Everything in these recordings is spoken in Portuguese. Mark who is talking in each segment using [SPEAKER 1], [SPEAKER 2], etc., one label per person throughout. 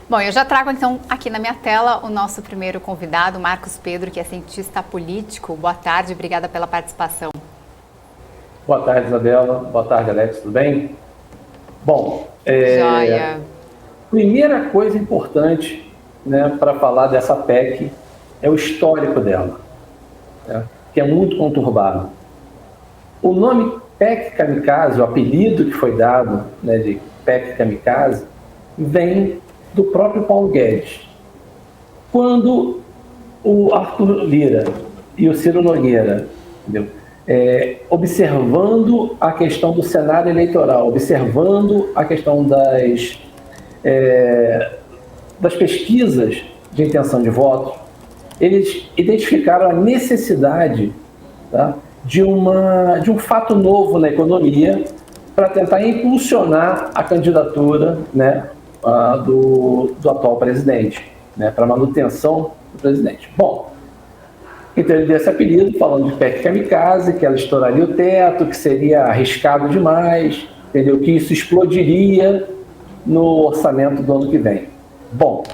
[SPEAKER 1] Bom, eu já trago então aqui na minha tela o nosso primeiro convidado, Marcos Pedro, que é cientista político. Boa tarde, obrigada pela participação.
[SPEAKER 2] Boa tarde, Isabela. Boa tarde, Alex. Tudo bem? Bom,
[SPEAKER 1] Joia.
[SPEAKER 2] Primeira coisa importante, né, para falar dessa PEC é o histórico dela, né, que é muito conturbado. O nome PEC Kamikaze, o apelido que foi dado, né, de PEC Kamikaze, vem do próprio Paulo Guedes. Quando o Arthur Lira e o Ciro Nogueira, entendeu? Observando a questão do cenário eleitoral, observando a questão das pesquisas de intenção de voto, eles identificaram a necessidade, tá, de um fato novo na economia para tentar impulsionar a candidatura, né, do atual presidente, né, para manutenção do presidente. Bom, então ele deu esse apelido, falando de PEC Kamikaze, que ela estouraria o teto, que seria arriscado demais, entendeu? Que isso explodiria no orçamento do ano que vem. Bom,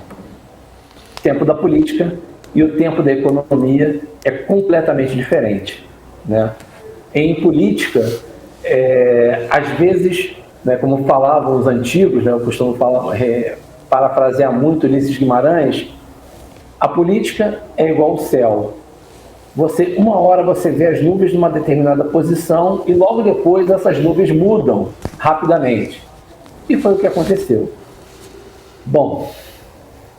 [SPEAKER 2] o tempo da política e o tempo da economia é completamente diferente, né? Em política, às vezes, né, como falavam os antigos, né, eu costumo parafrasear muito Ulisses Guimarães, a política é igual ao céu. Uma hora você vê as nuvens numa determinada posição e logo depois essas nuvens mudam rapidamente. E foi o que aconteceu. Bom,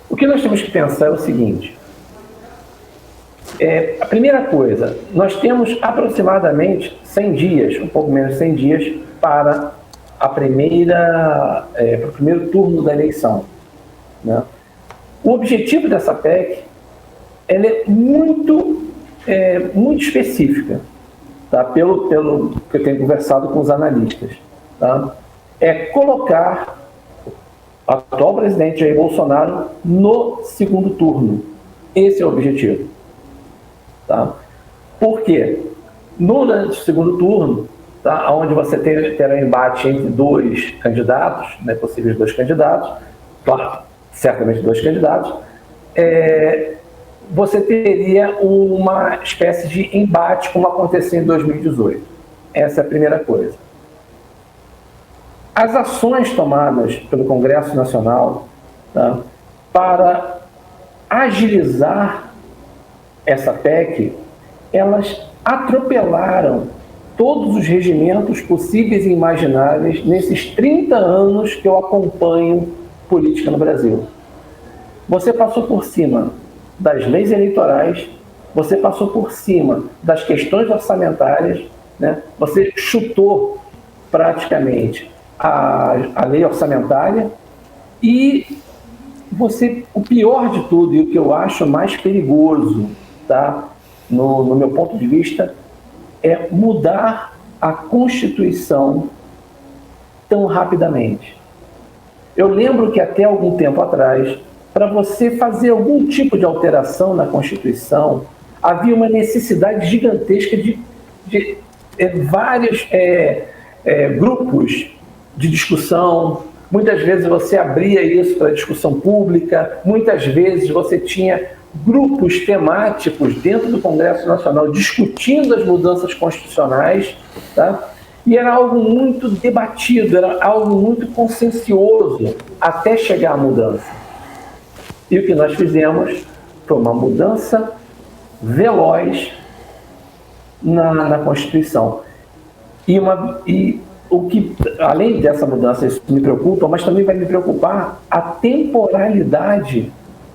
[SPEAKER 2] o que nós temos que pensar é o seguinte. A primeira coisa, nós temos aproximadamente 100 dias, um pouco menos de 100 dias, para para o primeiro turno da eleição, né? O objetivo dessa PEC ela é muito específica, tá? Pelo que eu tenho conversado com os analistas, tá? É colocar o atual presidente Jair Bolsonaro no segundo turno. Esse é o objetivo, tá? Por quê? No segundo turno, tá, onde você terá um embate entre dois candidatos, né, possíveis dois candidatos, claro, certamente dois candidatos, você teria uma espécie de embate como aconteceu em 2018. Essa é a primeira coisa. As ações tomadas pelo Congresso Nacional, tá, para agilizar essa PEC, elas atropelaram todos os regimentos possíveis e imagináveis nesses 30 anos que eu acompanho política no Brasil. Você passou por cima das leis eleitorais, você passou por cima das questões orçamentárias, né? Você chutou praticamente a lei orçamentária e o pior de tudo, e o que eu acho mais perigoso, tá, no meu ponto de vista, é mudar a Constituição tão rapidamente. Eu lembro que até algum tempo atrás, para você fazer algum tipo de alteração na Constituição, havia uma necessidade gigantesca de vários grupos de discussão. Muitas vezes você abria isso para discussão pública, muitas vezes você tinha grupos temáticos dentro do Congresso Nacional discutindo as mudanças constitucionais, tá? E era algo muito debatido, era algo muito consciencioso até chegar à mudança. E o que nós fizemos foi uma mudança veloz na Constituição. E o que, além dessa mudança, isso me preocupa, mas também vai me preocupar a temporalidade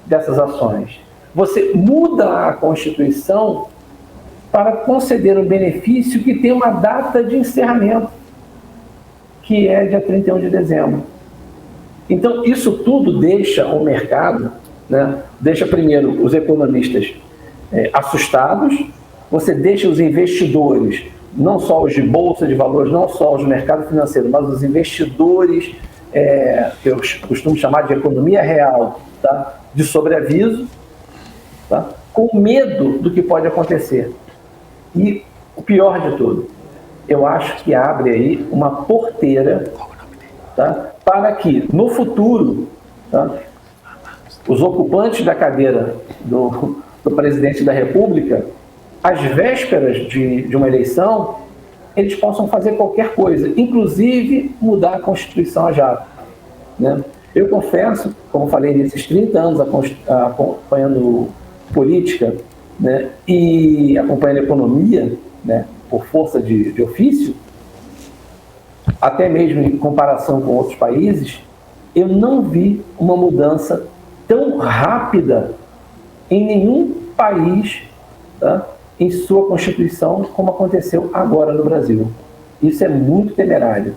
[SPEAKER 2] dessas ações. Você muda a Constituição para conceder um benefício que tem uma data de encerramento, que é dia 31 de dezembro. Então, isso tudo deixa o mercado, né, deixa primeiro os economistas assustados, você deixa os investidores, não só os de bolsa de valores, não só os do mercado financeiro, mas os investidores, que eu costumo chamar de economia real, tá, de sobreaviso, tá, com medo do que pode acontecer. E o pior de tudo, eu acho que abre aí uma porteira, tá, para que, no futuro, tá, os ocupantes da cadeira do presidente da República, às vésperas de uma eleição, eles possam fazer qualquer coisa, inclusive mudar a Constituição a jato, né? Eu confesso, como falei, nesses 30 anos acompanhando política, né, e acompanhando economia, né, por força de ofício, até mesmo em comparação com outros países, eu não vi uma mudança tão rápida em nenhum país, tá, em sua Constituição, como aconteceu agora no Brasil. Isso é muito temerário,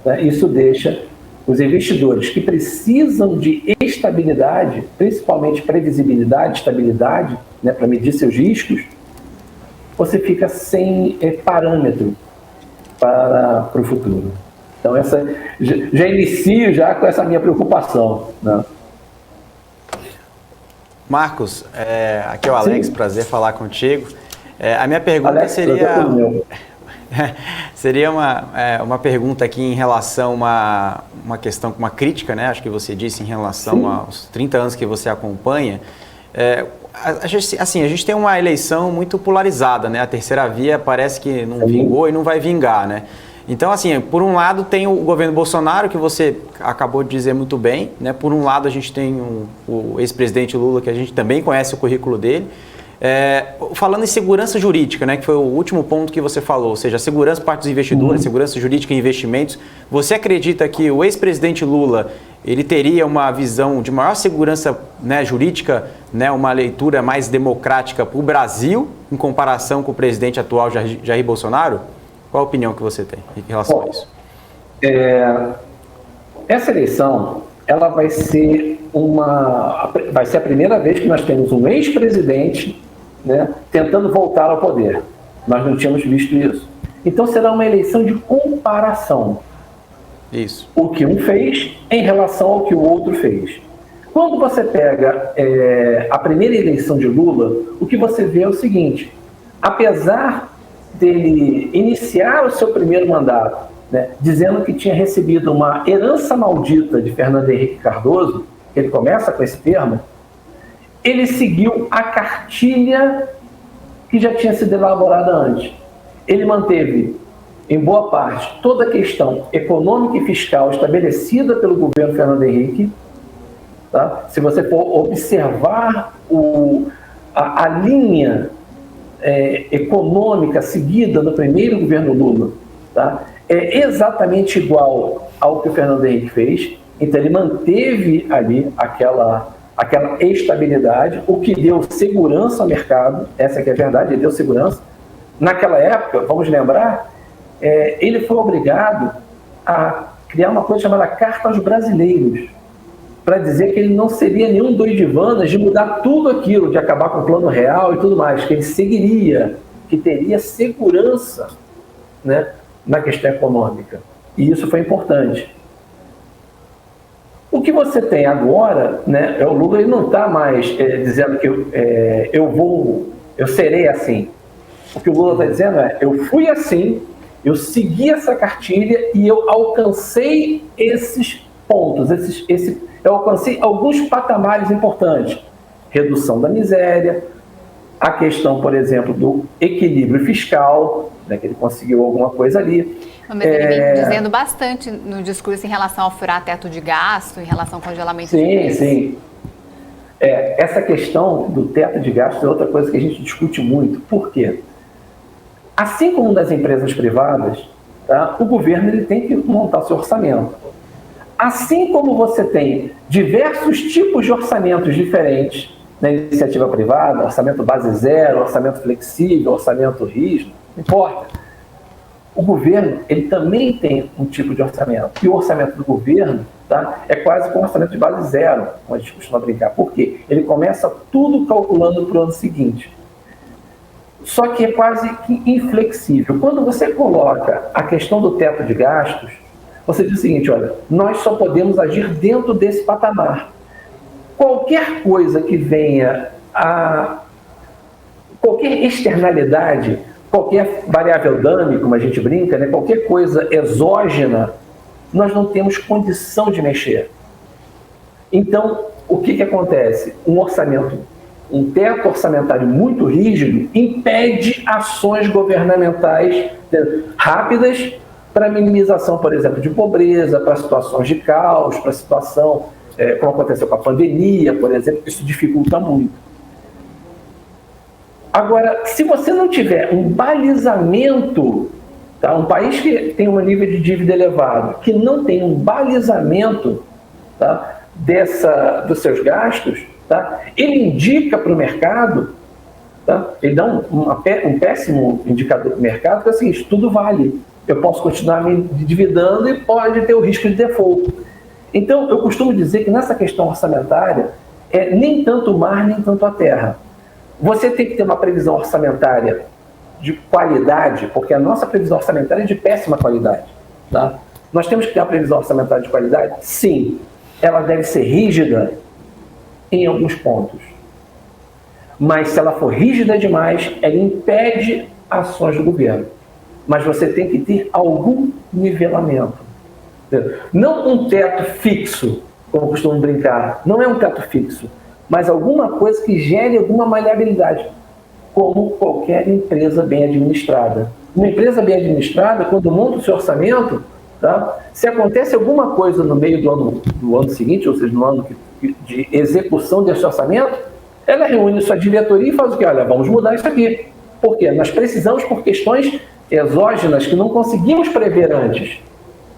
[SPEAKER 2] né? Isso deixa os investidores que precisam de estabilidade, principalmente previsibilidade, estabilidade, né, para medir seus riscos, você fica sem parâmetro para o futuro. Então, já inicio já com essa minha preocupação, né?
[SPEAKER 3] Marcos, aqui é o Alex, prazer falar contigo. A minha pergunta
[SPEAKER 2] Alex,
[SPEAKER 3] seria uma pergunta aqui em relação a uma questão, uma crítica, né? Acho que você disse em relação aos 30 anos que você acompanha. A gente tem uma eleição muito polarizada, né? A terceira via parece que não vingou e não vai vingar, né? Então, assim, por um lado tem o governo Bolsonaro, que você acabou de dizer muito bem, né? Por um lado a gente tem o ex-presidente Lula, que a gente também conhece o currículo dele. Falando em segurança jurídica, né, que foi o último ponto que você falou, ou seja, segurança por parte dos investidores, segurança jurídica e investimentos, você acredita que o ex-presidente Lula, ele teria uma visão de maior segurança, né, jurídica, né, uma leitura mais democrática para o Brasil, em comparação com o presidente atual, Jair Bolsonaro? Qual a opinião que você tem em relação a isso?
[SPEAKER 2] Essa eleição, ela vai ser a primeira vez que nós temos um ex-presidente, né, tentando voltar ao poder. Nós não tínhamos visto isso. Então será uma eleição de comparação.
[SPEAKER 3] Isso.
[SPEAKER 2] O que um fez em relação ao que o outro fez. Quando você pega a primeira eleição de Lula, o que você vê é o seguinte: apesar dele iniciar o seu primeiro mandato, né, dizendo que tinha recebido uma herança maldita de Fernando Henrique Cardoso, ele começa com esse termo, ele seguiu a cartilha que já tinha sido elaborada antes. Ele manteve, em boa parte, toda a questão econômica e fiscal estabelecida pelo governo Fernando Henrique. Tá? Se você for observar a linha econômica seguida no primeiro governo Lula, tá? É exatamente igual ao que o Fernando Henrique fez. Então ele manteve ali aquela estabilidade, o que deu segurança ao mercado. Essa que é a verdade, ele deu segurança. Naquela época, vamos lembrar, ele foi obrigado a criar uma coisa chamada Carta aos Brasileiros, para dizer que ele não seria nenhum doidivanas de mudar tudo aquilo, de acabar com o Plano Real e tudo mais, que ele seguiria, que teria segurança, né, na questão econômica. E isso foi importante. O que você tem agora, né, o Lula, ele não está mais dizendo que eu serei assim. O que o Lula está dizendo eu fui assim, eu segui essa cartilha e eu alcancei esses pontos, eu alcancei alguns patamares importantes. Redução da miséria, a questão, por exemplo, do equilíbrio fiscal, né, que ele conseguiu alguma coisa ali.
[SPEAKER 1] Mas ele vem dizendo bastante no discurso em relação ao furar teto de gasto, em relação ao congelamento de preços. Sim.
[SPEAKER 2] Essa questão do teto de gasto é outra coisa que a gente discute muito. Por quê? Assim como nas empresas privadas, tá, o governo ele tem que montar seu orçamento. Assim como você tem diversos tipos de orçamentos diferentes na iniciativa privada, orçamento base zero, orçamento flexível, orçamento rígido, não importa. O governo ele também tem um tipo de orçamento. E o orçamento do governo, tá, é quase como um orçamento de base zero, como a gente costuma brincar. Por quê? Ele começa tudo calculando para o ano seguinte. Só que é quase que inflexível. Quando você coloca a questão do teto de gastos, você diz o seguinte: olha, nós só podemos agir dentro desse patamar. Qualquer coisa que venha qualquer externalidade, qualquer variável dummy, como a gente brinca, né, qualquer coisa exógena, nós não temos condição de mexer. Então, o que acontece? Um teto orçamentário muito rígido impede ações governamentais rápidas para minimização, por exemplo, de pobreza, para situações de caos, para situação, como aconteceu com a pandemia, por exemplo, isso dificulta muito. Agora, se você não tiver um balizamento, tá? Um país que tem um nível de dívida elevado, que não tem um balizamento, tá? Dos seus gastos, tá? Ele indica para o mercado, tá? Ele dá um péssimo indicador para o mercado, que é o seguinte: tudo vale, eu posso continuar me endividando e pode ter o risco de default. Então, eu costumo dizer que nessa questão orçamentária, nem tanto o mar, nem tanto a terra. Você tem que ter uma previsão orçamentária de qualidade, porque a nossa previsão orçamentária é de péssima qualidade. Tá? Nós temos que ter uma previsão orçamentária de qualidade? Sim. Ela deve ser rígida em alguns pontos. Mas se ela for rígida demais, ela impede ações do governo. Mas você tem que ter algum nivelamento. Não um teto fixo, como costumam brincar. Não é um teto fixo, mas alguma coisa que gere alguma maleabilidade, como qualquer empresa bem administrada. Uma empresa bem administrada, quando monta o seu orçamento, tá? Se acontece alguma coisa no meio do ano seguinte, ou seja, no ano de execução desse orçamento, ela reúne sua diretoria e faz o quê? Olha, vamos mudar isso aqui. Por quê? Nós precisamos por questões exógenas que não conseguimos prever antes.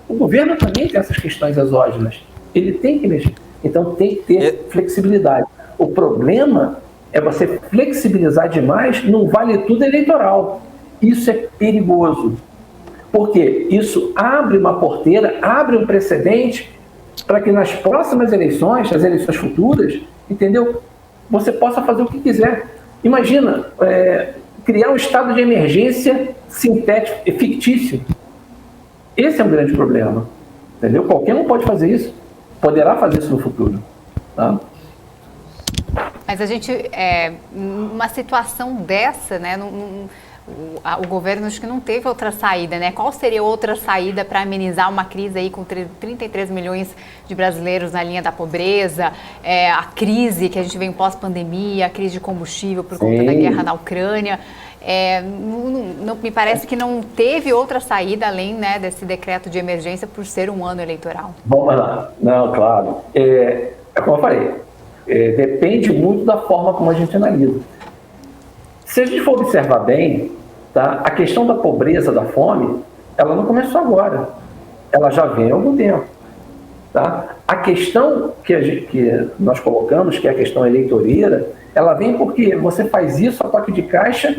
[SPEAKER 2] O governo também tem essas questões exógenas. Ele tem que mexer. Então tem que ter flexibilidade. O problema é você flexibilizar demais num vale-tudo eleitoral. Isso é perigoso. Porque isso abre uma porteira, abre um precedente para que nas próximas eleições, nas eleições futuras, entendeu? Você possa fazer o que quiser. Imagina, criar um estado de emergência sintético e fictício. Esse é um grande problema. Entendeu? Qualquer um pode fazer isso. Poderá fazer isso no futuro. Tá?
[SPEAKER 1] Mas a gente, numa situação dessa, né, o governo acho que não teve outra saída, né? Qual seria outra saída para amenizar uma crise aí com 33 milhões de brasileiros na linha da pobreza, a crise que a gente vem pós-pandemia, a crise de combustível por conta da guerra na Ucrânia? Não, me parece que não teve outra saída além, né, desse decreto de emergência por ser um ano eleitoral.
[SPEAKER 2] Vamos lá. Não, claro. Como eu falei, depende muito da forma como a gente analisa. Se a gente for observar bem, tá, a questão da pobreza, da fome, ela não começou agora. Ela já vem há algum tempo. Tá? A questão que nós colocamos, que é a questão eleitoreira, ela vem porque você faz isso a toque de caixa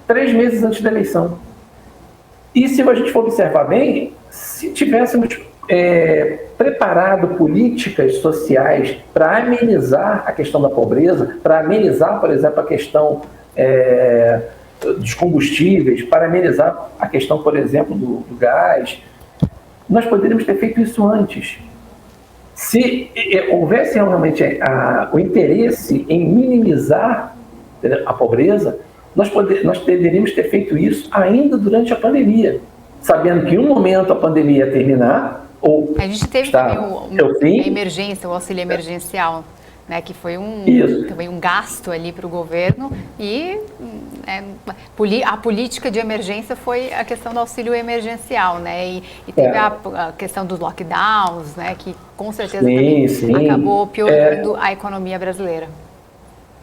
[SPEAKER 2] 3 meses antes da eleição. E se a gente for observar bem, se tivéssemos preparado políticas sociais para amenizar a questão da pobreza, para amenizar, por exemplo, a questão dos combustíveis, para amenizar a questão, por exemplo, do gás, nós poderíamos ter feito isso antes. Se houvesse realmente o interesse em minimizar a pobreza, nós poderíamos ter feito isso ainda durante a pandemia, sabendo que em um momento a pandemia ia terminar, ou
[SPEAKER 1] a gente teve também a emergência, o auxílio emergencial, né, que foi também um gasto ali para o governo, e a política de emergência foi a questão do auxílio emergencial, né, e teve a questão dos lockdowns, né, que com certeza também acabou piorando a economia brasileira.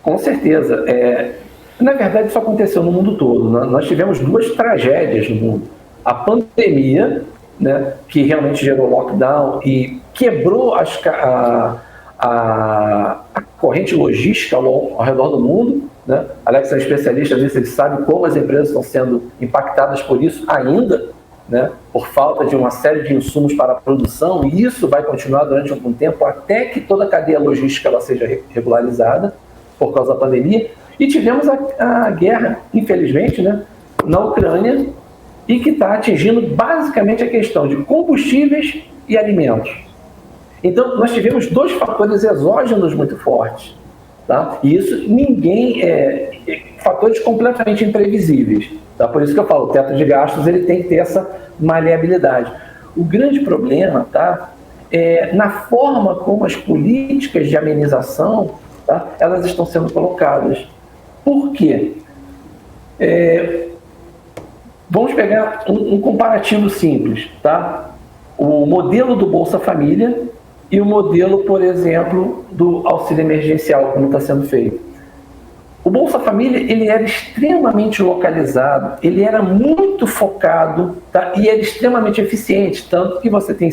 [SPEAKER 2] Com certeza. Na verdade, isso aconteceu no mundo todo. Nós tivemos 2 tragédias no mundo. A pandemia, né, que realmente gerou lockdown e quebrou a corrente logística ao redor do mundo. Né? Alex é um especialista nisso, ele sabe como as empresas estão sendo impactadas por isso ainda, né? Por falta de uma série de insumos para a produção, e isso vai continuar durante algum tempo até que toda a cadeia logística ela seja regularizada por causa da pandemia. E tivemos a guerra, infelizmente, né, na Ucrânia, e que está atingindo basicamente a questão de combustíveis e alimentos. Então, nós tivemos 2 fatores exógenos muito fortes. Tá? E isso fatores completamente imprevisíveis. Tá? Por isso que eu falo, o teto de gastos ele tem que ter essa maleabilidade. O grande problema, tá, na forma como as políticas de amenização, tá, elas estão sendo colocadas. Por quê? Vamos pegar um comparativo simples, tá? O modelo do Bolsa Família e o modelo, por exemplo, do auxílio emergencial, como está sendo feito. O Bolsa Família, ele era extremamente localizado, ele era muito focado, tá? E era extremamente eficiente, tanto que você tem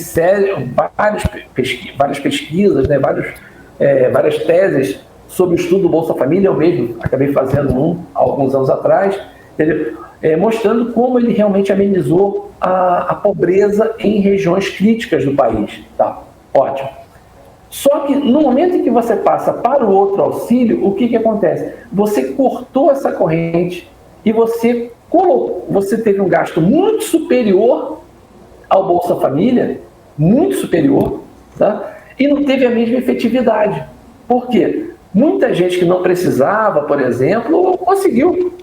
[SPEAKER 2] várias pesquisas, né? Várias teses sobre o estudo do Bolsa Família. Eu mesmo acabei fazendo há alguns anos atrás, entendeu? Mostrando como ele realmente amenizou a pobreza em regiões críticas do país. Tá? Ótimo. Só que no momento em que você passa para o outro auxílio, o que acontece? Você cortou essa corrente e você teve um gasto muito superior ao Bolsa Família, muito superior, tá? E não teve a mesma efetividade. Por quê? Muita gente que não precisava, por exemplo, conseguiu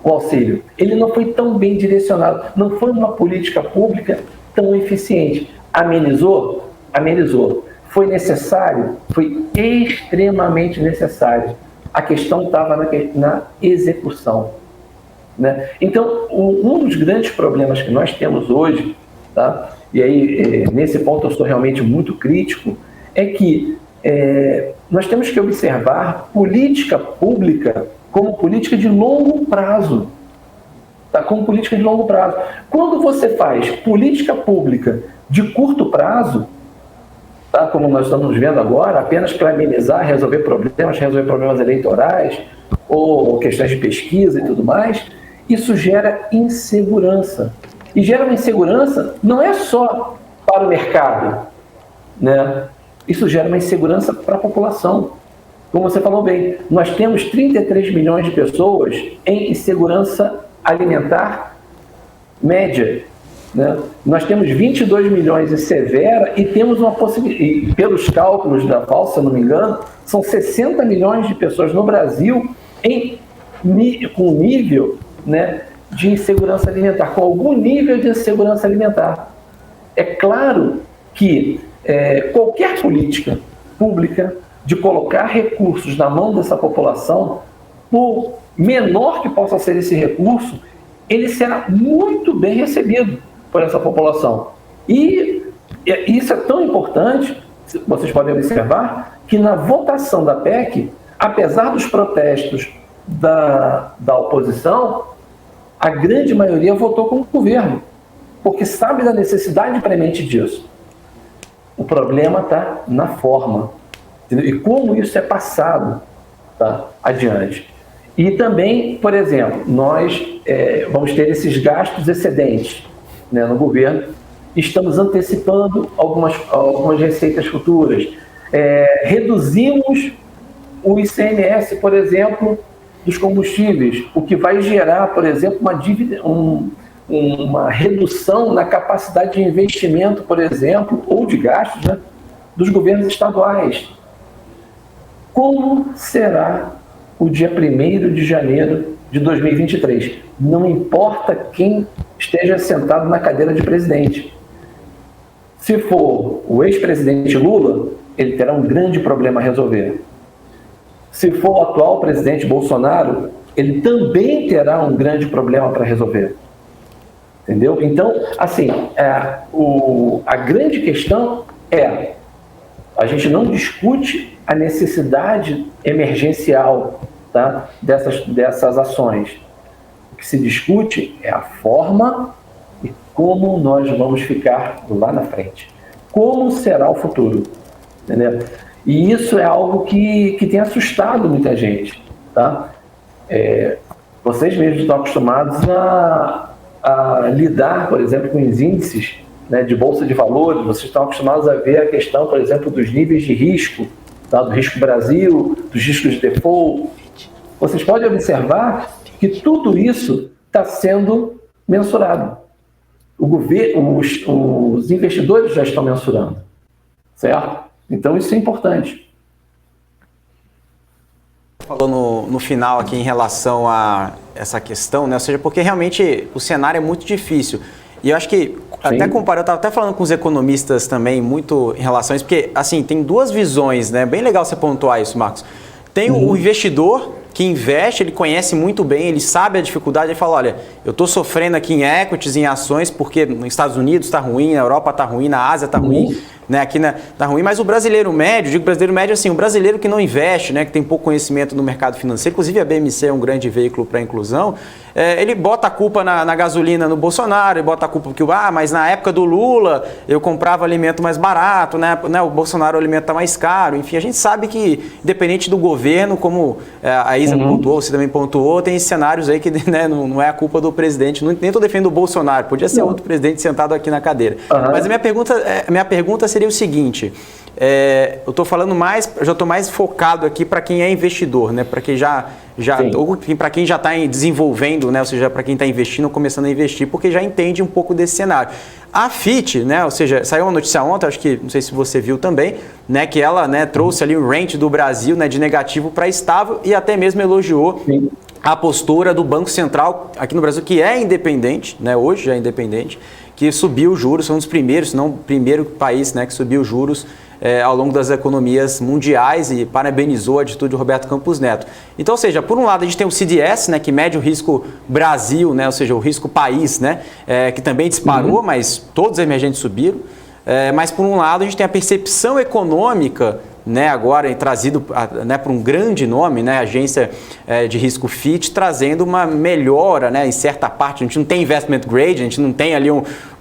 [SPEAKER 2] o auxílio. Ele não foi tão bem direcionado, não foi uma política pública tão eficiente. Amenizou? Amenizou. Foi necessário? Foi extremamente necessário. A questão estava na execução, né? Então, um dos grandes problemas que nós temos hoje, tá? E aí, nesse ponto eu sou realmente muito crítico, é que nós temos que observar política pública como política de longo prazo. Tá? Como política de longo prazo. Quando você faz política pública de curto prazo, tá? Como nós estamos vendo agora, apenas para amenizar, resolver problemas eleitorais, ou questões de pesquisa e tudo mais, isso gera insegurança. E gera uma insegurança não é só para o mercado, né? Isso gera uma insegurança para a população. Como você falou bem, nós temos 33 milhões de pessoas em insegurança alimentar média, né? Nós temos 22 milhões em severa e temos uma possibilidade, pelos cálculos da FAO, se eu não me engano, são 60 milhões de pessoas no Brasil com nível, né, de insegurança alimentar, com algum nível de insegurança alimentar. É claro que qualquer política pública de colocar recursos na mão dessa população, por menor que possa ser esse recurso, ele será muito bem recebido por essa população. E isso é tão importante, vocês podem observar, que na votação da PEC, apesar dos protestos da oposição, a grande maioria votou com o governo, porque sabe da necessidade premente disso. O problema está na forma, entendeu? E como isso é passado, tá, adiante. E também, por exemplo, nós vamos ter esses gastos excedentes, né, no governo, estamos antecipando algumas receitas futuras. Reduzimos o ICMS, por exemplo, dos combustíveis, o que vai gerar, por exemplo, uma redução na capacidade de investimento, por exemplo, ou de gastos, né, dos governos estaduais. Como será o dia 1º de janeiro de 2023? Não importa quem esteja sentado na cadeira de presidente. Se for o ex-presidente Lula, ele terá um grande problema a resolver. Se for o atual presidente Bolsonaro, ele também terá um grande problema para resolver. Entendeu? Então, assim, a grande questão a gente não discute a necessidade emergencial, tá, dessas ações. O que se discute é a forma e como nós vamos ficar lá na frente. Como será o futuro? Entendeu? E isso é algo que tem assustado muita gente. Tá? Vocês mesmos estão acostumados a lidar, por exemplo, com os índices, né, de bolsa de valores. Vocês estão acostumados a ver a questão, por exemplo, dos níveis de risco, tá, do risco Brasil, dos riscos de default. Vocês podem observar que tudo isso está sendo mensurado. Os investidores já estão mensurando, certo? Então isso é importante.
[SPEAKER 3] Falou no final aqui em relação a essa questão, né? Ou seja, porque realmente o cenário é muito difícil. E eu acho que, até comparando, eu estava até falando com os economistas também, muito em relação a isso, porque, assim, tem duas visões, né? Bem legal você pontuar isso, Marcos. Tem o investidor que investe, ele conhece muito bem, ele sabe a dificuldade, ele fala, olha, eu estou sofrendo aqui em equities, em ações, porque nos Estados Unidos está ruim, na Europa está ruim, na Ásia está ruim, né? Aqui está ruim, mas o brasileiro médio, digo brasileiro médio assim, o brasileiro que não investe, né? Que tem pouco conhecimento no mercado financeiro, inclusive a BMC é um grande veículo para a inclusão, ele bota a culpa na gasolina no Bolsonaro, ele bota a culpa porque, mas na época do Lula eu comprava alimento mais barato, né? O Bolsonaro o alimento está mais caro, enfim, a gente sabe que, independente do governo, como a Isa pontuou, você também pontuou, tem cenários aí que, né, não é a culpa do presidente, nem estou defendendo o Bolsonaro, podia ser outro presidente sentado aqui na cadeira. Mas a minha pergunta seria o seguinte, eu estou falando mais, eu já estou mais focado aqui para quem é investidor, né? Para quem para quem já está desenvolvendo, né? Ou seja, para quem está investindo ou começando a investir, porque já entende um pouco desse cenário. A Fitch, né? Ou seja, saiu uma notícia ontem, acho que, não sei se você viu também, né? Que ela, né, trouxe ali o range do Brasil, né, de negativo para estável e até mesmo elogiou a postura do Banco Central aqui no Brasil, que é independente, né? Hoje já é independente, que subiu os juros, foi um dos primeiros, se não o primeiro país, né, que subiu os juros ao longo das economias mundiais e parabenizou a atitude do Roberto Campos Neto. Então, ou seja, por um lado a gente tem o CDS, né, que mede o risco Brasil, né, ou seja, o risco país, né, que também disparou, mas todos os emergentes subiram. Mas por um lado a gente tem a percepção econômica, né, agora trazido, né, para um grande nome, né, agência de risco Fitch, trazendo uma melhora, né, em certa parte. A gente não tem investment grade, a gente não tem ali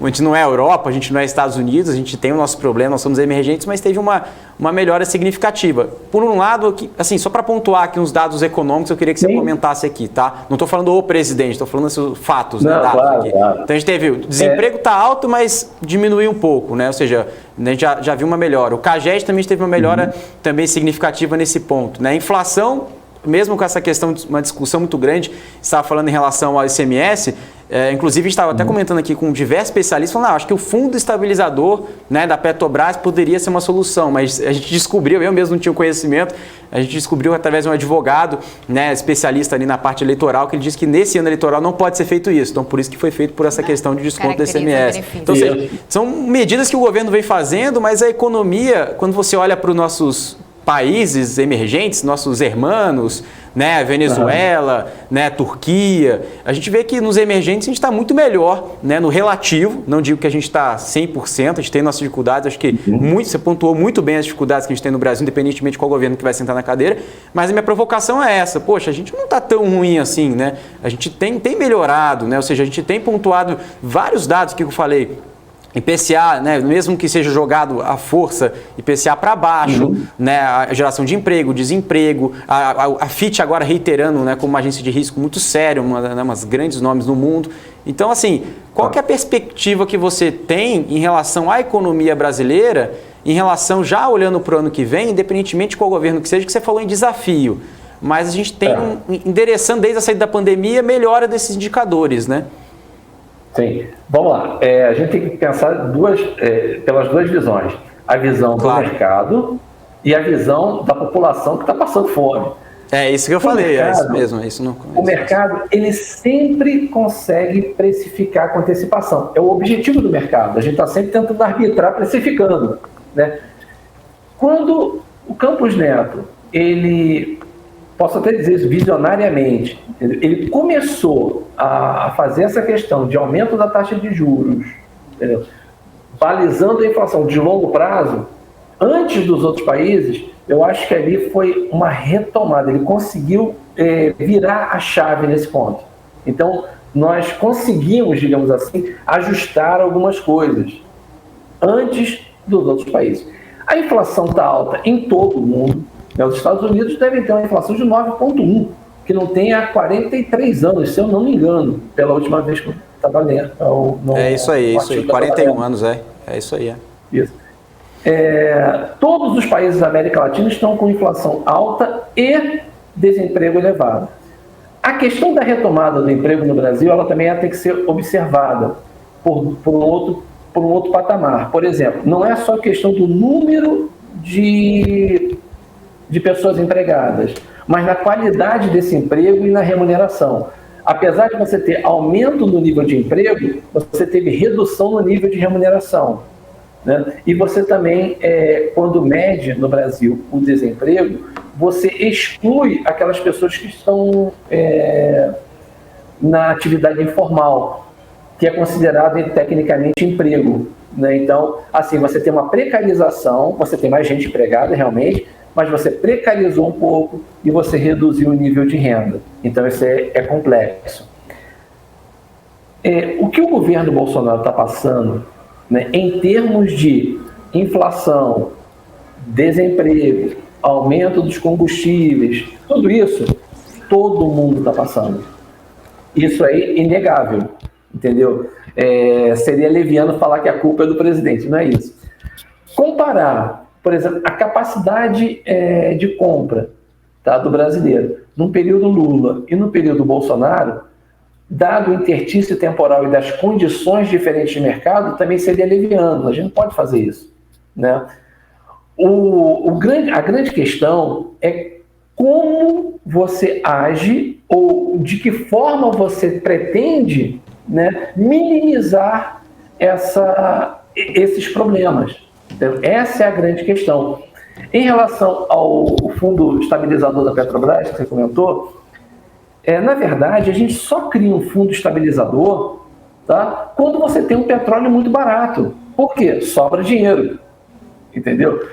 [SPEAKER 3] a gente não é Europa, a gente não é Estados Unidos, a gente tem o nosso problema, nós somos emergentes, mas teve uma melhora significativa. Por um lado, assim, só para pontuar aqui uns dados econômicos, eu queria que você comentasse aqui, tá? Não estou falando o presidente, estou falando esses fatos, né, dados aqui. Claro. Então a gente teve, o desemprego está alto, mas diminuiu um pouco, né? Ou seja, a gente já viu uma melhora. O CAGED também teve uma melhora também significativa nesse ponto, né? A inflação, mesmo com essa questão de uma discussão muito grande, estava falando em relação ao ICMS, inclusive a gente estava até comentando aqui com diversos especialistas, falando, acho que o fundo estabilizador, né, da Petrobras poderia ser uma solução, mas a gente descobriu, eu mesmo não tinha conhecimento, a gente descobriu através de um advogado, né, especialista ali na parte eleitoral, que ele disse que nesse ano eleitoral não pode ser feito isso, então por isso que foi feito por essa questão de desconto do ICMS. Então, ou seja, são medidas que o governo vem fazendo, mas a economia, quando você olha para os nossos países emergentes, nossos irmãos, né, Venezuela, né, Turquia, a gente vê que nos emergentes a gente está muito melhor, né, no relativo, não digo que a gente está 100%, a gente tem nossas dificuldades, acho que você pontuou muito bem as dificuldades que a gente tem no Brasil, independentemente de qual governo que vai sentar na cadeira, mas a minha provocação é essa, poxa, a gente não está tão ruim assim, né, a gente tem melhorado, né, ou seja, a gente tem pontuado vários dados que eu falei, IPCA, né, mesmo que seja jogado à força, IPCA para baixo, né, a geração de emprego, desemprego, a Fitch agora reiterando, né, como uma agência de risco muito séria, umas grandes nomes no mundo. Então, assim, qual que é a perspectiva que você tem em relação à economia brasileira, em relação já olhando para o ano que vem, independentemente de qual governo que seja, que você falou em desafio, mas a gente tem, endereçando desde a saída da pandemia, melhora desses indicadores, né?
[SPEAKER 2] Sim, vamos lá. A gente tem que pensar pelas duas visões. A visão do mercado e a visão da população que está passando fome.
[SPEAKER 3] É isso que eu falei, mercado, é isso mesmo. Isso não,
[SPEAKER 2] o mercado, ele sempre consegue precificar com antecipação. É o objetivo do mercado. A gente está sempre tentando arbitrar precificando, né? Quando o Campos Neto, posso até dizer isso visionariamente, ele começou a fazer essa questão de aumento da taxa de juros, entendeu? Balizando a inflação de longo prazo, antes dos outros países, eu acho que ali foi uma retomada, ele conseguiu virar a chave nesse ponto. Então, nós conseguimos, digamos assim, ajustar algumas coisas antes dos outros países. A inflação está alta em todo o mundo. Os Estados Unidos devem ter uma inflação de 9,1%, que não tem há 43 anos, se eu não me engano, pela última vez que eu estava lendo.
[SPEAKER 3] É isso aí, 41 anos, é isso aí.
[SPEAKER 2] Isso. Todos os países da América Latina estão com inflação alta e desemprego elevado. A questão da retomada do emprego no Brasil, ela também tem que ser observada por um outro patamar. Por exemplo, não é só questão do número de pessoas empregadas, mas na qualidade desse emprego e na remuneração. apesar de você ter aumento no nível de emprego, você teve redução no nível de remuneração, né? E você também, quando mede no Brasil o desemprego, você exclui aquelas pessoas que estão na atividade informal, que é considerado tecnicamente emprego, né? Então, assim, você tem uma precarização, você tem mais gente empregada realmente, mas você precarizou um pouco e você reduziu o nível de renda. Então, isso é complexo. O que o governo Bolsonaro está passando, né, em termos de inflação, desemprego, aumento dos combustíveis, tudo isso, todo mundo está passando. Isso aí é inegável, entendeu? Seria leviano falar que a culpa é do presidente, não é isso. Comparar, por exemplo, a capacidade de compra, tá, do brasileiro no período Lula e no período Bolsonaro, dado o interstício temporal e das condições diferentes de mercado, também seria leviano. A gente não pode fazer isso, né? A grande questão é como você age ou de que forma você pretende, né, minimizar esses problemas. Então, essa é a grande questão. Em relação ao fundo estabilizador da Petrobras, que você comentou, na verdade, a gente só cria um fundo estabilizador, tá, quando você tem um petróleo muito barato. Por quê? Sobra dinheiro. Entendeu?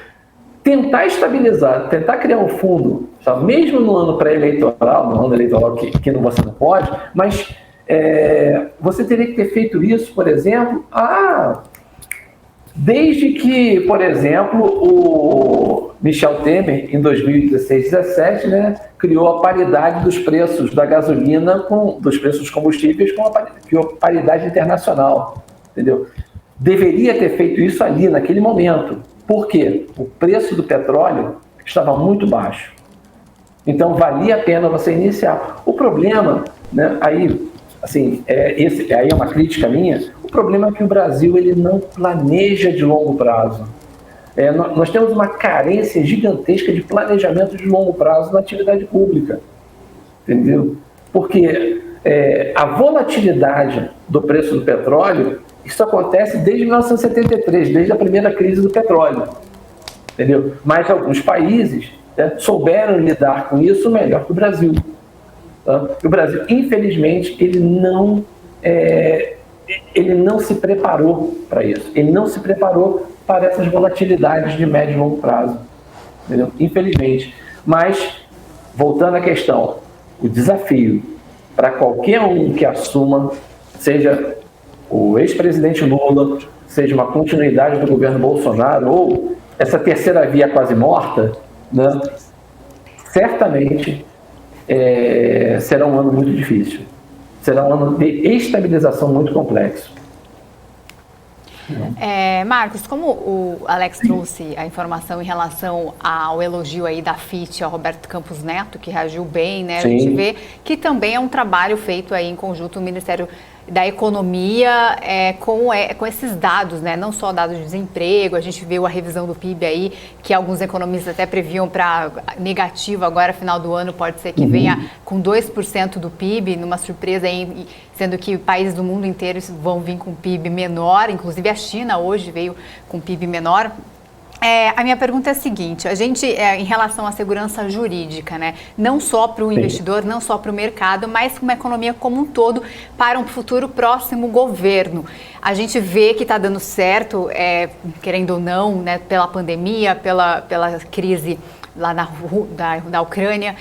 [SPEAKER 2] Tentar estabilizar, tentar criar um fundo, sabe, mesmo no ano pré-eleitoral, no ano eleitoral que você não pode, mas você teria que ter feito isso, por exemplo, desde que, por exemplo, o Michel Temer, em 2016-17, né, criou a paridade dos preços da gasolina, dos preços dos combustíveis, com a paridade internacional, entendeu? Deveria ter feito isso ali, naquele momento. Por quê? O preço do petróleo estava muito baixo. Então, valia a pena você iniciar. O problema, né, aí, assim, aí é uma crítica minha, o problema é que o Brasil ele não planeja de longo prazo. Nós temos uma carência gigantesca de planejamento de longo prazo na atividade pública. Entendeu? Porque a volatilidade do preço do petróleo, isso acontece desde 1973, desde a primeira crise do petróleo. Entendeu? Mas alguns países, né, souberam lidar com isso melhor que o Brasil. Tá? O Brasil, infelizmente, ele não se preparou para isso. Ele não se preparou para essas volatilidades de médio e longo prazo. Entendeu? Infelizmente. Mas, voltando à questão, o desafio para qualquer um que assuma, seja o ex-presidente Lula, seja uma continuidade do governo Bolsonaro, ou essa terceira via quase morta, né, certamente será um ano muito difícil. Será um ano de estabilização muito complexo.
[SPEAKER 1] Marcos, como o Alex trouxe a informação em relação ao elogio aí da FIT ao Roberto Campos Neto, que reagiu bem, né? Sim. A gente vê que também é um trabalho feito aí em conjunto o Ministério da Economia com esses dados, né? Não só dados de desemprego, a gente viu a revisão do PIB aí, que alguns economistas até previam para negativo agora, final do ano, pode ser que venha com 2% do PIB, numa surpresa aí, sendo que países do mundo inteiro vão vir com PIB menor, inclusive a China hoje veio com PIB menor. A minha pergunta é a seguinte, a gente, em relação à segurança jurídica, né, não só para o investidor, não só para o mercado, mas uma economia como um todo, para um futuro próximo governo. A gente vê que está dando certo, querendo ou não, né, pela pandemia, pela crise lá da Ucrânia,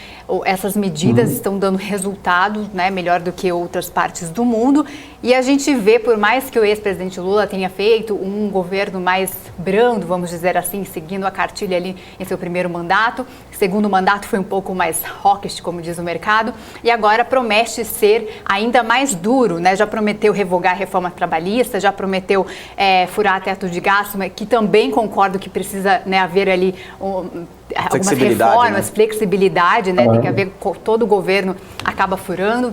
[SPEAKER 1] essas medidas estão dando resultados, né, melhor do que outras partes do mundo, e a gente vê, por mais que o ex-presidente Lula tenha feito um governo mais brando, vamos dizer assim, seguindo a cartilha ali em seu primeiro mandato, segundo mandato foi um pouco mais hawkish, como diz o mercado, e agora promete ser ainda mais duro, né, já prometeu revogar a reforma trabalhista, já prometeu furar teto de gasto, mas que também concordo que precisa, né, haver ali algumas reformas, né? Flexibilidade, né? Tem que haver, todo o governo acaba furando.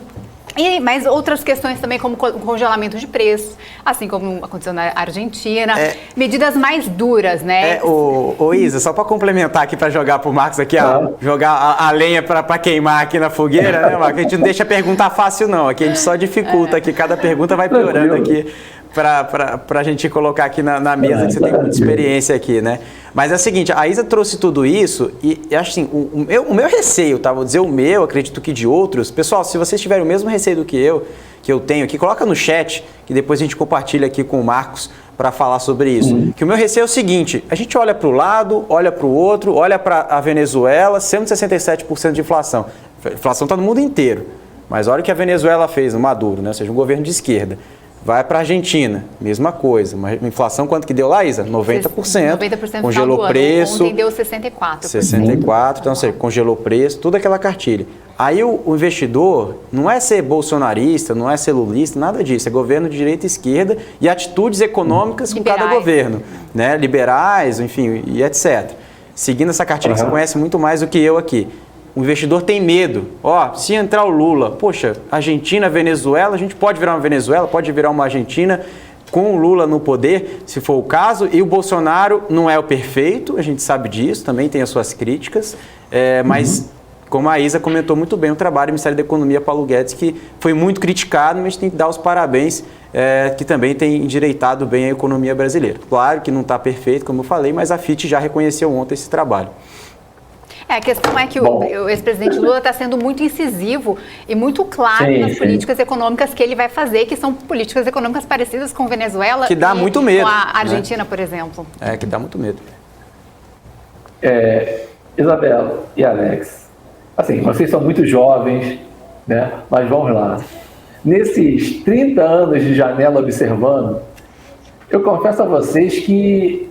[SPEAKER 1] Mas outras questões também, como congelamento de preços, assim como aconteceu na Argentina, medidas mais duras, né?
[SPEAKER 3] Ô Isa, só para complementar aqui, para jogar pro Marcos aqui, jogar a lenha para queimar aqui na fogueira, né, Marcos? A gente não deixa perguntar fácil não, aqui a gente só dificulta, aqui cada pergunta vai piorando aqui para a gente colocar aqui na mesa, que você tem muita experiência aqui, né? Mas é o seguinte, a Isa trouxe tudo isso e acho assim, o meu receio, tá? Vou dizer o meu, acredito que de outros. Pessoal, se vocês tiverem o mesmo receio do que eu tenho aqui, coloca no chat, que depois a gente compartilha aqui com o Marcos para falar sobre isso. Que o meu receio é o seguinte, a gente olha para o lado, olha para o outro, olha para a Venezuela, 167% de inflação. A inflação está no mundo inteiro, mas olha o que a Venezuela fez no Maduro, né? Ou seja, um governo de esquerda. Vai para a Argentina, mesma coisa. Uma inflação, quanto que deu lá, Isa? 90%.
[SPEAKER 1] 90%
[SPEAKER 3] congelou preço.
[SPEAKER 1] Ontem deu 64%.
[SPEAKER 3] 64%, então, ou seja, congelou preço, tudo aquela cartilha. Aí o investidor não é ser bolsonarista, não é ser lulista, nada disso. É governo de direita e esquerda e atitudes econômicas com cada governo. Né? Liberais, enfim, e etc. Seguindo essa cartilha que você conhece muito mais do que eu aqui. O investidor tem medo. Se entrar o Lula, poxa, Argentina, Venezuela, a gente pode virar uma Venezuela, pode virar uma Argentina com o Lula no poder, se for o caso, e o Bolsonaro não é o perfeito, a gente sabe disso, também tem as suas críticas, mas como a Isa comentou muito bem, o trabalho do Ministério da Economia, Paulo Guedes, que foi muito criticado, mas a gente tem que dar os parabéns, que também tem endireitado bem a economia brasileira. Claro que não está perfeito, como eu falei, mas a FIT já reconheceu ontem esse trabalho.
[SPEAKER 1] A questão é que o ex-presidente Lula está sendo muito incisivo e muito claro nas políticas econômicas que ele vai fazer, que são políticas econômicas parecidas com Venezuela
[SPEAKER 3] que dá muito medo,
[SPEAKER 1] com a Argentina, por exemplo.
[SPEAKER 3] Que dá muito medo.
[SPEAKER 2] Isabela e Alex, assim, vocês são muito jovens, né? Mas vamos lá. Nesses 30 anos de janela observando, eu confesso a vocês que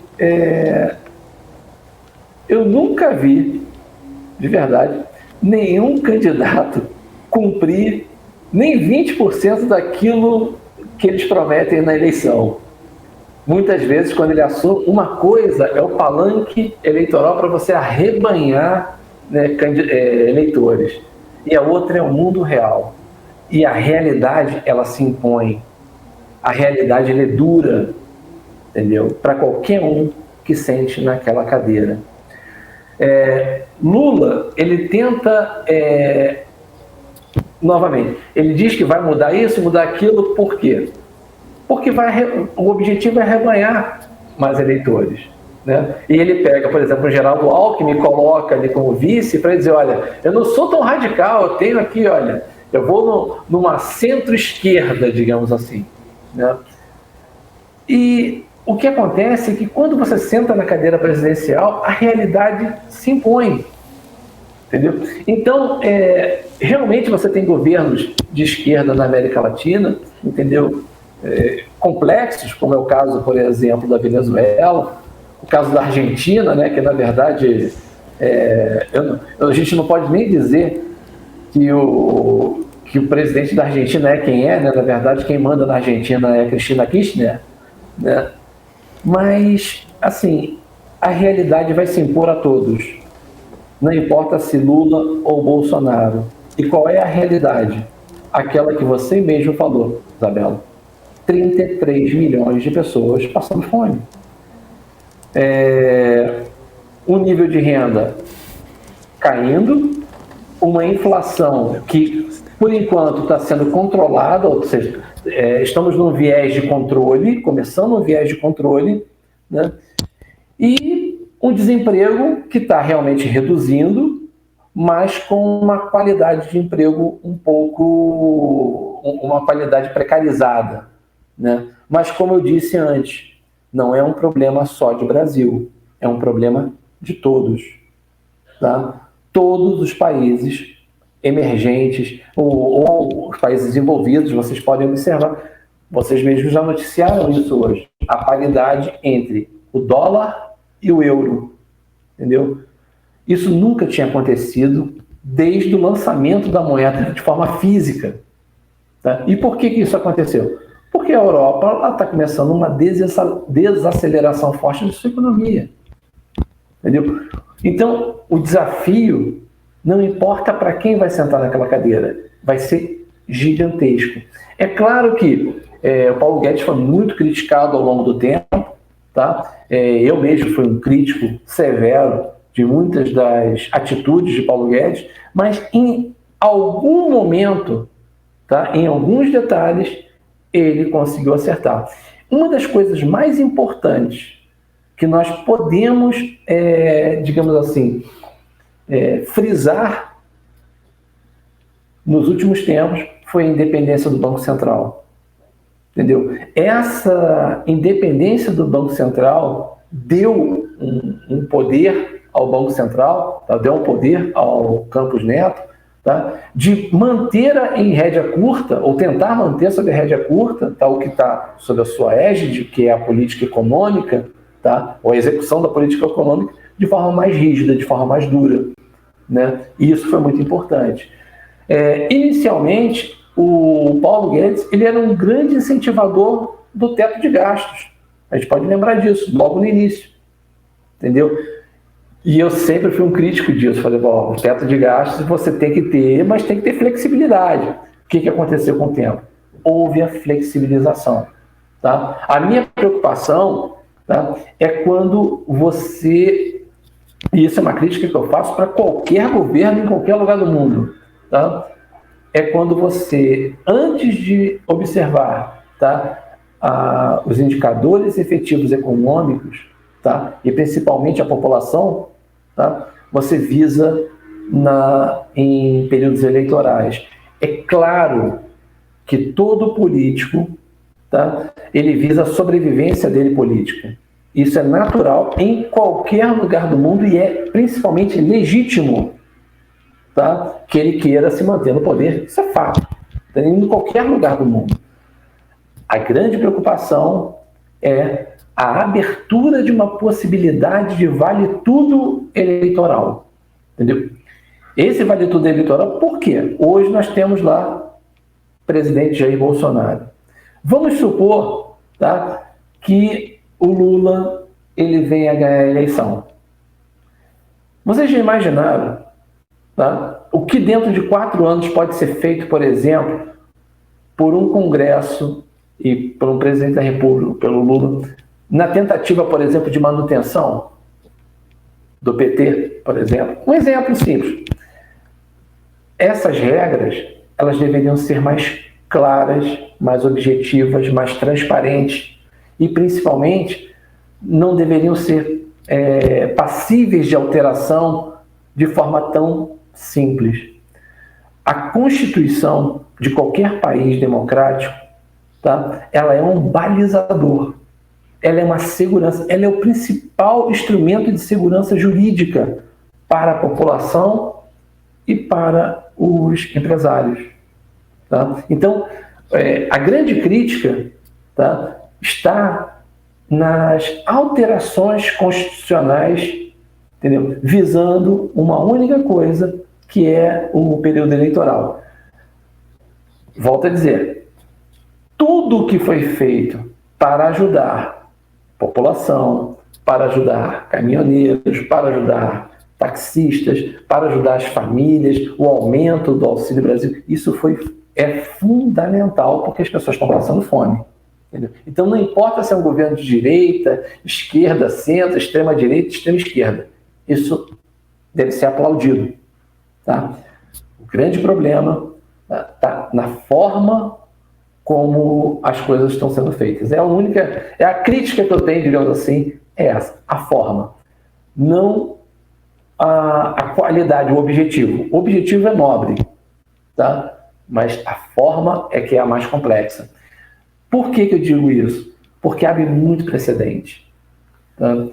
[SPEAKER 2] eu nunca vi, de verdade, nenhum candidato cumprir nem 20% daquilo que eles prometem na eleição. Muitas vezes, quando ele assume, uma coisa é o palanque eleitoral para você arrebanhar, né, eleitores, e a outra é o mundo real. E a realidade, ela se impõe. A realidade, ela é dura, entendeu? Para qualquer um que sente naquela cadeira. Lula, ele tenta, novamente, ele diz que vai mudar isso, mudar aquilo, por quê? Porque o objetivo é arrebanhar mais eleitores, né? E ele pega, por exemplo, o Geraldo Alckmin, coloca ali como vice para dizer, olha, eu não sou tão radical, eu tenho aqui, olha, eu vou numa centro-esquerda, digamos assim, né? E o que acontece é que quando você senta na cadeira presidencial, a realidade se impõe, entendeu? Então, realmente você tem governos de esquerda na América Latina, entendeu? Complexos, como é o caso, por exemplo, da Venezuela, o caso da Argentina, né, que na verdade a gente não pode nem dizer que o presidente da Argentina é quem é, né? Na verdade quem manda na Argentina é a Cristina Kirchner, né? Mas, assim, a realidade vai se impor a todos. Não importa se Lula ou Bolsonaro. E qual é a realidade? Aquela que você mesmo falou, Isabela. 33 milhões de pessoas passando fome. O nível de renda caindo, uma inflação que, por enquanto, está sendo controlada, ou seja, estamos num viés de controle, começando um viés de controle, né? E um desemprego que está realmente reduzindo, mas com uma qualidade de emprego uma qualidade precarizada, né? Mas, como eu disse antes, não é um problema só de Brasil, é um problema de todos, tá? Todos os países emergentes ou os países desenvolvidos, vocês podem observar, vocês mesmos já noticiaram isso hoje, a paridade entre o dólar e o euro, entendeu? Isso nunca tinha acontecido desde o lançamento da moeda de forma física, tá? E por que isso aconteceu? Porque a Europa está começando uma desaceleração forte de sua economia, entendeu? Então, o desafio não importa para quem vai sentar naquela cadeira, vai ser gigantesco. É claro que o Paulo Guedes foi muito criticado ao longo do tempo, tá? Eu mesmo fui um crítico severo de muitas das atitudes de Paulo Guedes, mas em algum momento, tá? Em alguns detalhes, ele conseguiu acertar. Uma das coisas mais importantes que nós podemos, digamos assim, frisar nos últimos tempos foi a independência do Banco Central. Entendeu? Essa independência do Banco Central deu um poder ao Banco Central, tá? Deu um poder ao Campos Neto, tá? De manter em rédea curta, ou tentar manter sob a rédea curta, tá? O que está sob a sua égide, que é a política econômica, tá? Ou a execução da política econômica, de forma mais rígida, de forma mais dura, né? E isso foi muito importante. Inicialmente, o Paulo Guedes ele era um grande incentivador do teto de gastos. A gente pode lembrar disso, logo no início. Entendeu? E eu sempre fui um crítico disso. Falei, o teto de gastos você tem que ter, mas tem que ter flexibilidade. O que aconteceu com o tempo? Houve a flexibilização. Tá? A minha preocupação, tá, é quando você... E isso é uma crítica que eu faço para qualquer governo em qualquer lugar do mundo. Tá? É quando você, antes de observar, tá, os indicadores efetivos econômicos, tá, e principalmente a população, tá, você visa em períodos eleitorais. É claro que todo político, tá, ele visa a sobrevivência dele política. Isso é natural em qualquer lugar do mundo e é principalmente legítimo, tá, que ele queira se manter no poder. Isso é fato, em qualquer lugar do mundo. A grande preocupação é a abertura de uma possibilidade de vale-tudo eleitoral. Entendeu? Esse vale-tudo eleitoral, por quê? Hoje nós temos lá o presidente Jair Bolsonaro. Vamos supor, tá, que o Lula ele venha a ganhar a eleição. Vocês já imaginaram, tá, o que dentro de 4 anos pode ser feito, por exemplo, por um Congresso e por um presidente da República, pelo Lula, na tentativa, por exemplo, de manutenção do PT, por exemplo? Um exemplo simples. Essas regras, elas deveriam ser mais claras, mais objetivas, mais transparentes e, principalmente, não deveriam ser passíveis de alteração de forma tão simples. A Constituição de qualquer país democrático, tá, ela é um balizador. Ela é uma segurança, ela é o principal instrumento de segurança jurídica para a população e para os empresários. Tá? Então, a grande crítica, tá, está nas alterações constitucionais, entendeu? Visando uma única coisa, que é o período eleitoral. Volto a dizer, tudo que foi feito para ajudar população, para ajudar caminhoneiros, para ajudar taxistas, para ajudar as famílias, o aumento do Auxílio Brasil, isso é fundamental porque as pessoas estão passando fome. Entendeu? Então não importa se é um governo de direita, esquerda, centro, extrema-direita, extrema-esquerda. Isso deve ser aplaudido. Tá? O grande problema está na forma como as coisas estão sendo feitas. É a crítica que eu tenho, digamos assim, é essa, a forma. Não a qualidade, o objetivo. O objetivo é nobre, tá? Mas a forma é que é a mais complexa. Por que eu digo isso? Porque abre muito precedente. Tá?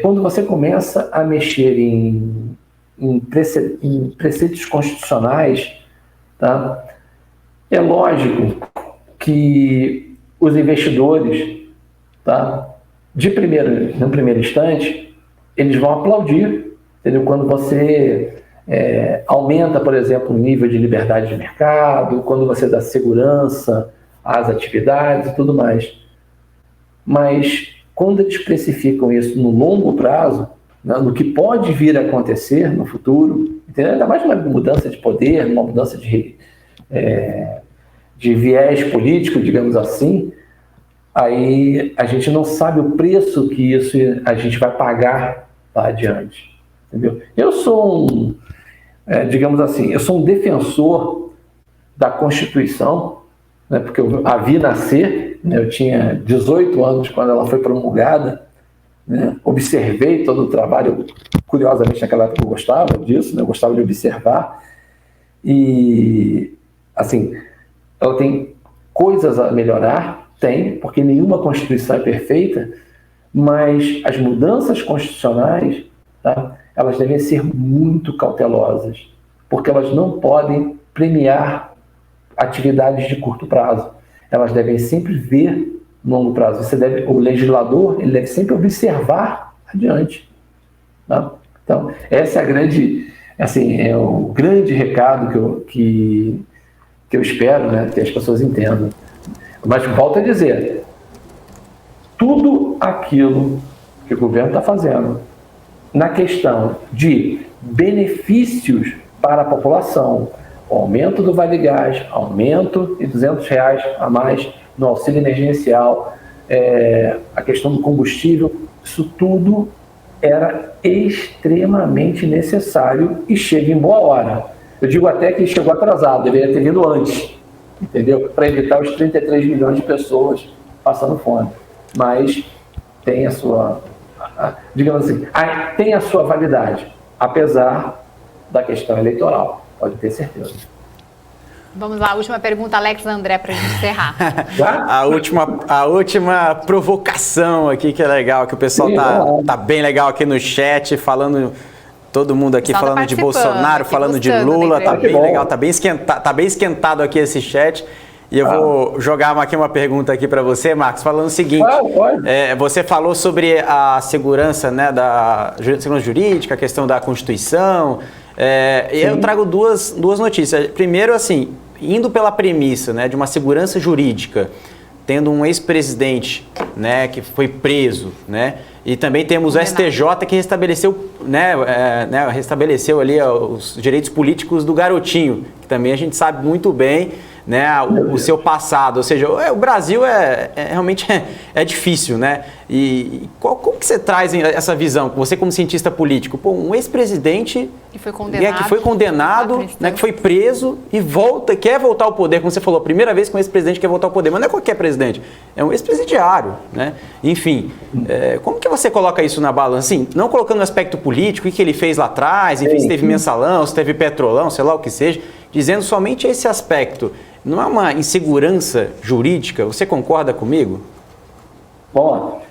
[SPEAKER 2] Quando você começa a mexer em preceitos constitucionais, tá? É lógico que os investidores, tá, no primeiro instante, eles vão aplaudir, entendeu? Quando você aumenta, por exemplo, o nível de liberdade de mercado, quando você dá segurança às atividades e tudo mais. Mas quando eles especificam isso no longo prazo, né, no que pode vir a acontecer no futuro, entendeu? Ainda mais numa mudança de poder, numa mudança de de viés político, digamos assim, aí a gente não sabe o preço que isso a gente vai pagar lá adiante, entendeu? Eu sou digamos assim, eu sou um defensor da Constituição, né, porque eu a vi nascer, né, eu tinha 18 anos quando ela foi promulgada, né, observei todo o trabalho, curiosamente naquela época eu gostava disso, né, eu gostava de observar, e assim, ela tem coisas a melhorar, tem, porque nenhuma Constituição é perfeita, mas as mudanças constitucionais, tá, elas devem ser muito cautelosas, porque elas não podem premiar atividades de curto prazo. Elas devem sempre ver no longo prazo. O legislador ele deve sempre observar adiante. Tá? Então, essa é a grande, assim, é o grande recado que eu espero, né, que as pessoas entendam. Mas volto a dizer, tudo aquilo que o governo está fazendo na questão de benefícios para a população, o aumento do Vale Gás, aumento de R$200 a mais no auxílio emergencial, a questão do combustível, isso tudo era extremamente necessário e chega em boa hora. Eu digo até que chegou atrasado, deveria ter vindo antes, entendeu? Para evitar os 33 milhões de pessoas passando fome. Mas tem a sua, digamos assim, tem a sua validade, apesar da questão eleitoral, pode ter certeza.
[SPEAKER 1] Vamos lá, a última pergunta, Alex André, para a gente encerrar.
[SPEAKER 3] A última provocação aqui, que é legal, que o pessoal tá bem legal aqui no chat, falando, todo mundo aqui falando de Bolsonaro, falando de Lula, tá bem legal, tá bem esquentado aqui esse chat. E eu vou jogar aqui uma pergunta aqui para você, Marcos, falando o seguinte, você falou sobre a segurança, né, da segurança jurídica, a questão da Constituição, e eu trago duas notícias. Primeiro, assim, indo pela premissa, né, de uma segurança jurídica, tendo um ex-presidente, né, que foi preso, né, e também temos o STJ que restabeleceu, restabeleceu ali os direitos políticos do garotinho, que também a gente sabe muito bem, né, o seu passado, ou seja, o Brasil realmente é difícil, né? E como que você traz essa visão, você como cientista político, pô, um ex-presidente que foi condenado, né, que foi preso e quer voltar ao poder, como você falou, a primeira vez que um ex-presidente quer voltar ao poder, mas não é qualquer presidente, é um ex-presidiário, né? Enfim, como que você coloca isso na balança? Assim, não colocando no aspecto político, o que ele fez lá atrás, enfim, se teve mensalão, se teve petrolão, sei lá o que seja, dizendo somente esse aspecto. Não é uma insegurança jurídica? Você concorda comigo?
[SPEAKER 2] Bom,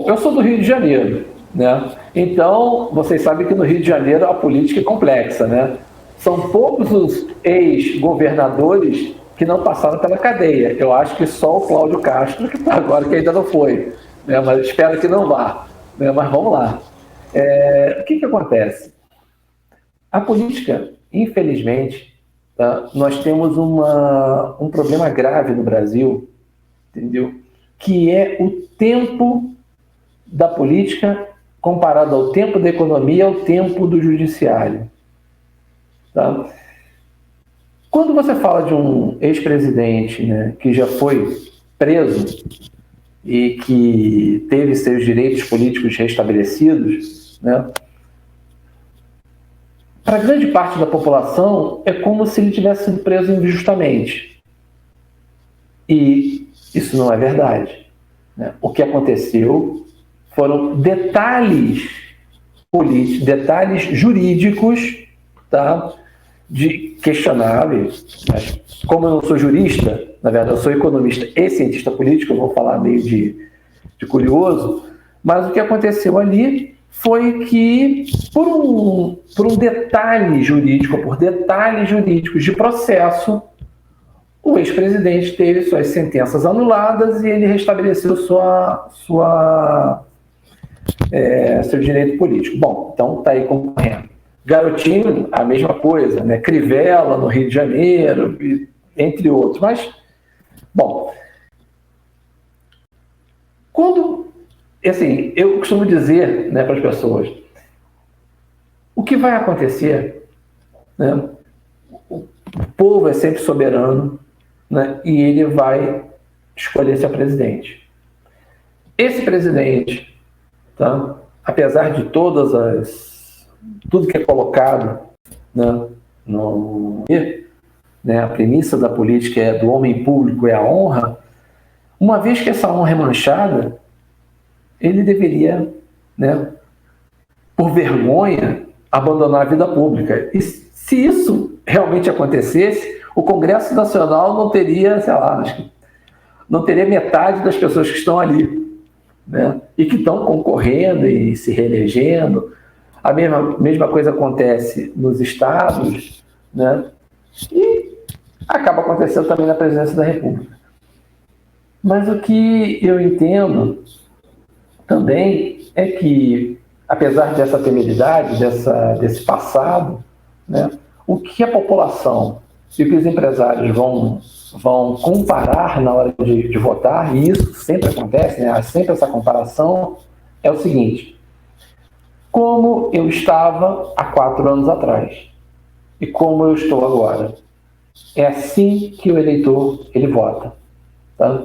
[SPEAKER 2] eu sou do Rio de Janeiro, né? Então, vocês sabem que no Rio de Janeiro a política é complexa, né? São poucos os ex-governadores que não passaram pela cadeia. Eu acho que só o Cláudio Castro, que está agora, que ainda não foi, né? Mas espero que não vá, né? Mas vamos lá. O que acontece? A política, infelizmente, nós temos um problema grave no Brasil, entendeu? Que é o tempo da política comparado ao tempo da economia e ao tempo do judiciário. Tá? Quando você fala de um ex-presidente, né, que já foi preso e que teve seus direitos políticos restabelecidos, né, para grande parte da população, é como se ele tivesse sido preso injustamente. E isso não é verdade, né? O que aconteceu foram detalhes políticos, detalhes jurídicos, tá? Questionáveis. Mas como eu não sou jurista, na verdade eu sou economista e cientista político, eu vou falar meio de curioso, mas o que aconteceu ali foi que, por um detalhe jurídico, por detalhes jurídicos de processo, o ex-presidente teve suas sentenças anuladas e ele restabeleceu seu direito político. Bom, então está aí concorrendo. Garotinho, a mesma coisa, né? Crivella, no Rio de Janeiro, entre outros. Mas, bom, assim, eu costumo dizer, né, para as pessoas, o que vai acontecer, né? o povo é sempre soberano, né? E ele vai escolher seu presidente. Esse presidente, tá? Apesar de tudo que é colocado, né, né, a premissa da política é do homem público é a honra, uma vez que essa honra é manchada, ele deveria, né, por vergonha, abandonar a vida pública. E se isso realmente acontecesse, o Congresso Nacional não teria, sei lá, acho que não teria metade das pessoas que estão ali, né, e que estão concorrendo e se reelegendo. A mesma coisa acontece nos estados, né, e acaba acontecendo também na presidência da República. Mas o que eu entendo também é que, apesar dessa temeridade, desse passado, né, o que a população e o que os empresários vão comparar na hora de votar, e isso sempre acontece, né, há sempre essa comparação, é o seguinte: como eu estava há 4 anos atrás e como eu estou agora. É assim que o eleitor ele vota. Tá?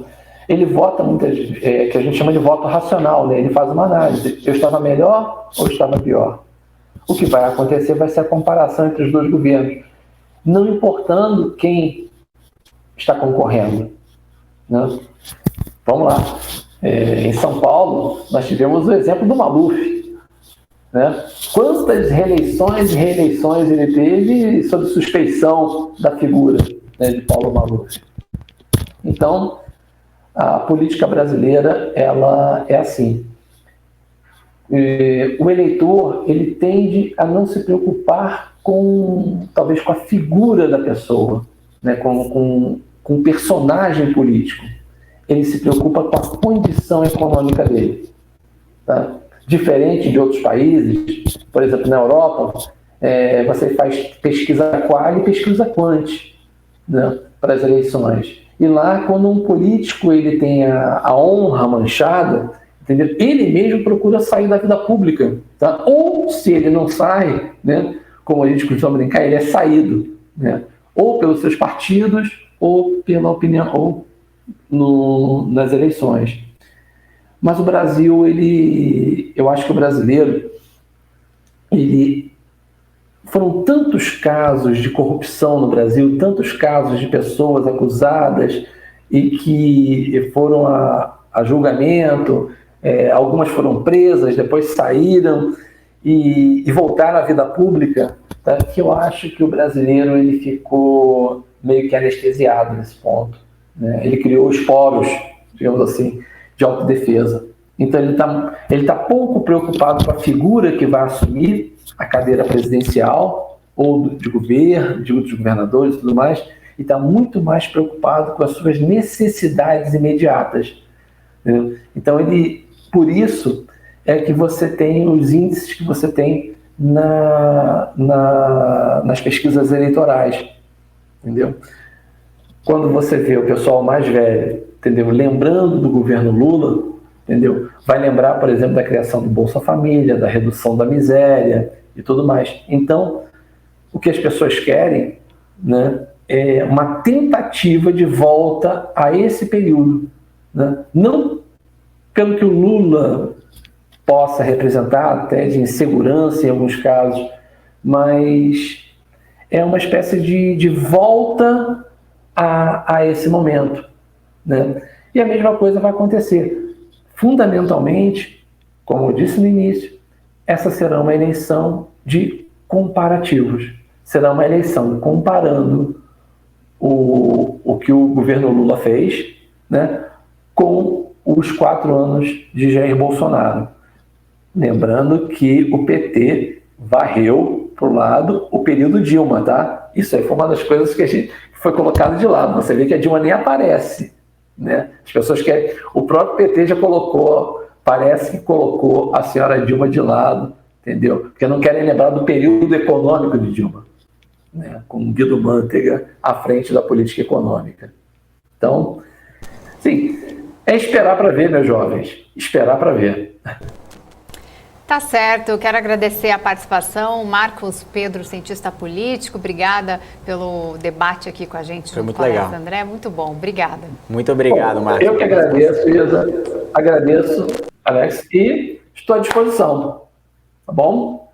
[SPEAKER 2] Ele vota muitas vezes, que a gente chama de voto racional, né? Ele faz uma análise. Eu estava melhor ou estava pior? O que vai acontecer vai ser a comparação entre os dois governos, não importando quem está concorrendo, né? Vamos lá. Em São Paulo, nós tivemos o exemplo do Maluf, né? Quantas reeleições e reeleições ele teve sob suspeição da figura, né, de Paulo Maluf. Então, a política brasileira, ela é assim. O eleitor, ele tende a não se preocupar talvez com a figura da pessoa, né, com o personagem político. Ele se preocupa com a condição econômica dele. Tá? Diferente de outros países, por exemplo, na Europa, você faz pesquisa qual e pesquisa quant, né, para as eleições. E lá, quando um político ele tem a honra manchada, entendeu? Ele mesmo procura sair da vida pública. Tá? Ou, se ele não sai, né, como a gente costuma brincar, ele é saído, né, ou pelos seus partidos, ou pela opinião, ou nas eleições. Mas o Brasil, eu acho que o brasileiro, foram tantos casos de corrupção no Brasil, tantos casos de pessoas acusadas e que foram a julgamento, algumas foram presas, depois saíram e voltaram à vida pública, tá? Que eu acho que o brasileiro ele ficou meio que anestesiado nesse ponto, né? Ele criou os poros, digamos assim, de autodefesa. Então ele tá pouco preocupado com a figura que vai assumir a cadeira presidencial ou de governo, de outros governadores e tudo mais, e está muito mais preocupado com as suas necessidades imediatas. Né? Então por isso é que você tem os índices que você tem nas pesquisas eleitorais, entendeu? Quando você vê o pessoal mais velho, entendeu, lembrando do governo Lula, entendeu, vai lembrar, por exemplo, da criação do Bolsa Família, da redução da miséria e tudo mais. Então, o que as pessoas querem, né, é uma tentativa de volta a esse período, né? Não pelo que o Lula possa representar, até de insegurança em alguns casos, mas é uma espécie de volta a esse momento, né? E a mesma coisa vai acontecer. Fundamentalmente, como eu disse no início, essa será uma eleição de comparativos. Será uma eleição comparando o que o governo Lula fez, né, com os 4 anos de Jair Bolsonaro. Lembrando que o PT varreu para o lado o período Dilma, tá? Isso aí foi uma das coisas que foi colocado de lado. Você vê que a Dilma nem aparece, né? As pessoas querem... O próprio PT já colocou, parece que colocou a senhora Dilma de lado, entendeu? Porque não querem lembrar do período econômico de Dilma, né? Com Guido Mantega à frente da política econômica. Então, sim, é esperar para ver, meus jovens. Esperar para ver.
[SPEAKER 1] Tá certo, eu quero agradecer a participação. Marcos Pedro, cientista político, obrigada pelo debate aqui com a gente.
[SPEAKER 3] Foi muito legal.
[SPEAKER 1] André, muito bom, obrigada.
[SPEAKER 3] Muito obrigado, Marcos.
[SPEAKER 2] Eu que agradeço, Isa. Agradeço, Alex, e estou à disposição. Tá bom?